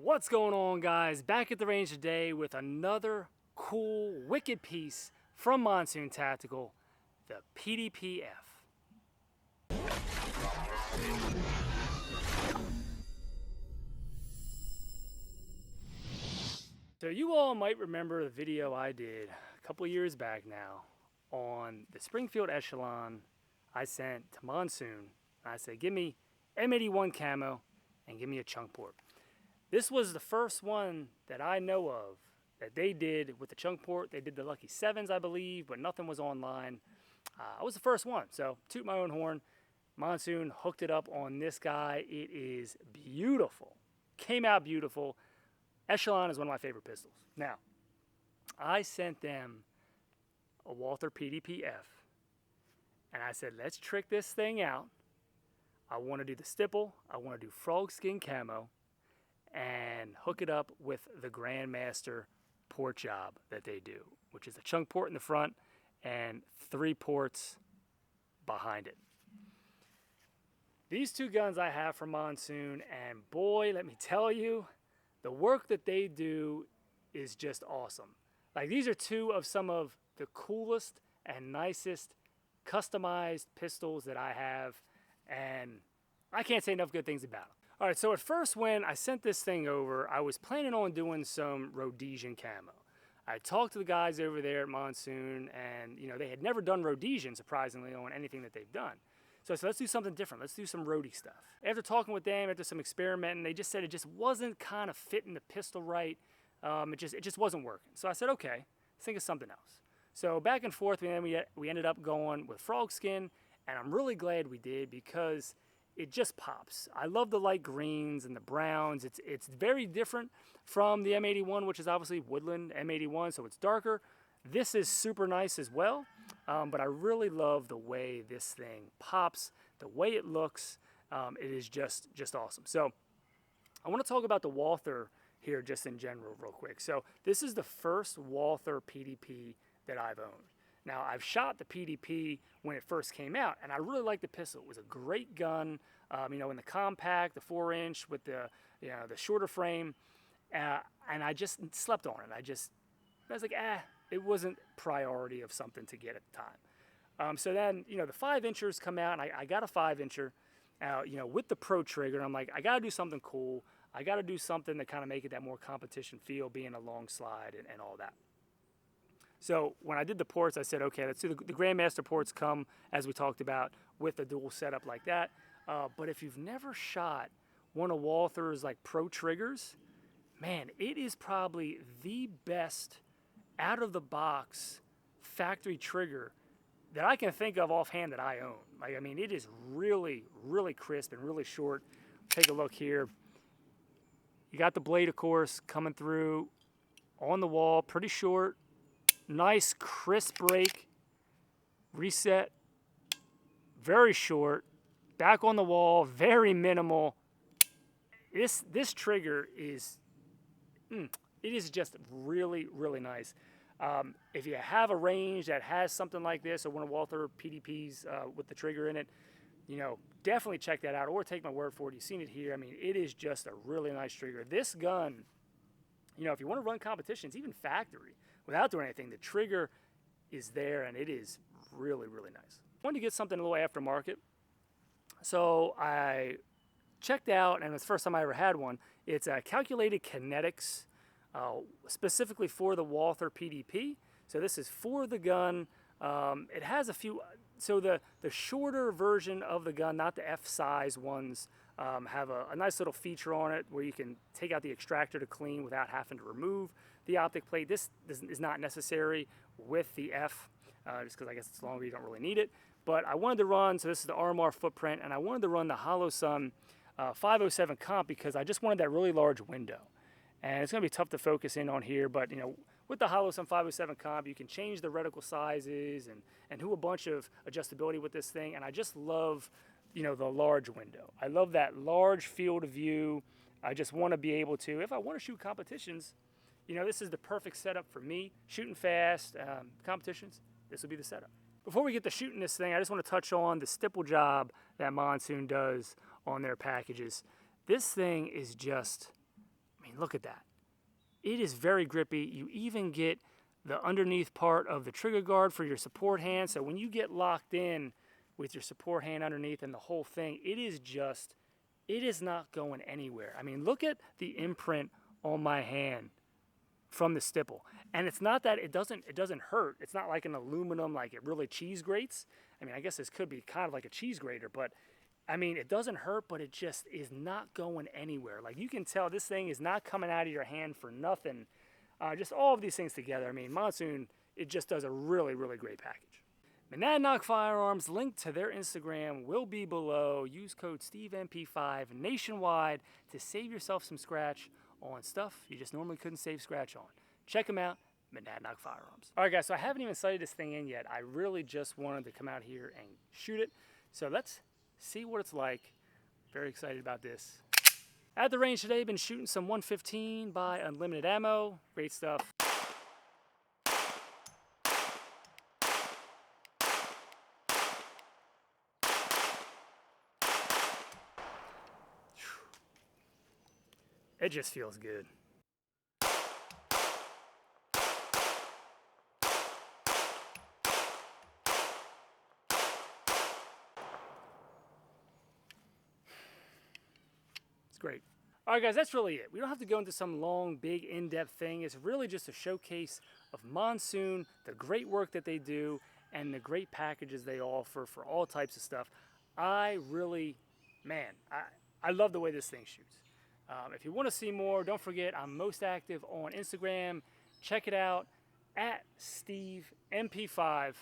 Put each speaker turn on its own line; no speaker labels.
What's going on, guys? Back at the range today with another cool, wicked piece from Monsoon Tactical, the PDP-F. So you all might remember the video I did a couple years back now on the Springfield Echelon I sent to Monsoon. I said, give me M81 camo and give me a chunk port. This was the first one that I know of that they did with the chunk port. They did the Lucky 7s, I believe, but nothing was online. I was the first one, so toot my own horn. Monsoon hooked it up on this guy. It is beautiful. Came out beautiful. Echelon is one of my favorite pistols. Now, I sent them a Walther PDP-F, and I said, let's trick this thing out. I want to do the stipple. I want to do frog skin camo and hook it up with the Grandmaster port job that they do, which is a chunk port in the front and 3 ports behind it. These two guns I have from Monsoon, and boy, let me tell you, the work that they do is just awesome. Like, these are two of some of the coolest and nicest customized pistols that I have, and I can't say enough good things about them. All right, so at first when I sent this thing over, I was planning on doing some Rhodesian camo. I talked to the guys over there at Monsoon, and they had never done Rhodesian, surprisingly, on anything that they've done. So I said, let's do something different. Let's do some Rhodey stuff. After talking with them, after some experimenting, they just said it just wasn't kind of fitting the pistol right. It just wasn't working. So I said, okay, let's think of something else. So back and forth, we ended up going with frog skin, and I'm really glad we did because it just pops. I love the light greens and the browns. It's very different from the M81, which is obviously woodland M81, so it's darker. This is super nice as well, but I really love the way this thing pops, the way it looks. It is just awesome. So I want to talk about the Walther here just in general real quick. So this is the first Walther PDP that I've owned. Now, I've shot the PDP when it first came out, and I really liked the pistol. It was a great gun, in the compact, the 4-inch with the shorter frame, and I just slept on it. I was like, it wasn't priority of something to get at the time. So then, the 5-inchers come out, and I got a 5-incher, with the Pro trigger, and I'm like, I got to do something cool. I got to do something to kind of make it that more competition feel, being a long slide and all that. So when I did the ports, I said, okay, let's do the Grandmaster ports come, as we talked about, with a dual setup like that. But if you've never shot one of Walther's like Pro triggers, man, it is probably the best out of the box factory trigger that I can think of offhand that I own. Like, I mean, it is really, really crisp and really short. Take a look here. You got the blade, of course, coming through on the wall, pretty short. Nice crisp break, reset, very short, back on the wall, very minimal. This trigger is, it is just really, really nice. If you have a range that has something like this, or one of Walther PDPs with the trigger in it, definitely check that out, or take my word for it. You've seen it here. I mean, it is just a really nice trigger. This gun, if you want to run competitions, even factory, without doing anything, the trigger is there, and it is really, really nice. I wanted to get something a little aftermarket, so I checked out, and it's the first time I ever had one. It's a calculated kinetics, specifically for the Walther PDP. So this is for the gun. It has a few, so the shorter version of the gun, not the F-size ones, have a nice little feature on it where you can take out the extractor to clean without having to remove the optic plate. This is not necessary with the F, just because I guess it's longer, you don't really need it. But I wanted to run, so this is the RMR footprint, and I wanted to run the Holosun 507 comp because I just wanted that really large window. And it's going to be tough to focus in on here, but with the Holosun 507 comp, you can change the reticle sizes and do a bunch of adjustability with this thing, and I just love the large window. I love that large field of view. I just want to be able to, if I want to shoot competitions, this is the perfect setup for me. Shooting fast, competitions, this will be the setup. Before we get to shooting this thing, I just want to touch on the stipple job that Monsoon does on their packages. This thing is just, mean, look at that. It is very grippy. You even get the underneath part of the trigger guard for your support hand. So when you get locked in with your support hand underneath and the whole thing, it is not going anywhere. I mean, look at the imprint on my hand from the stipple. And it's not that it doesn't hurt. It's not like an aluminum, like it really cheese grates. I mean, I guess this could be kind of like a cheese grater, but I mean, it doesn't hurt, but it just is not going anywhere. Like, you can tell this thing is not coming out of your hand for nothing. Just all of these things together. I mean, Monsoon, it just does a really, really great package. Monadnock Firearms, link to their Instagram will be below. Use code SteveMP5 nationwide to save yourself some scratch on stuff you just normally couldn't save scratch on. Check them out, Monadnock Firearms. All right, guys, so I haven't even sighted this thing in yet. I really just wanted to come out here and shoot it. So let's see what it's like. Very excited about this. At the range today, been shooting some 115 by Unlimited Ammo. Great stuff. It just feels good. Great. All right, guys, that's really it. We don't have to go into some long, big, in-depth thing. It's really just a showcase of Monsoon, the great work that they do, and the great packages they offer for all types of stuff. I really, man, I love the way this thing shoots. If you want to see more, don't forget I'm most active on Instagram. Check it out at SteveMP5.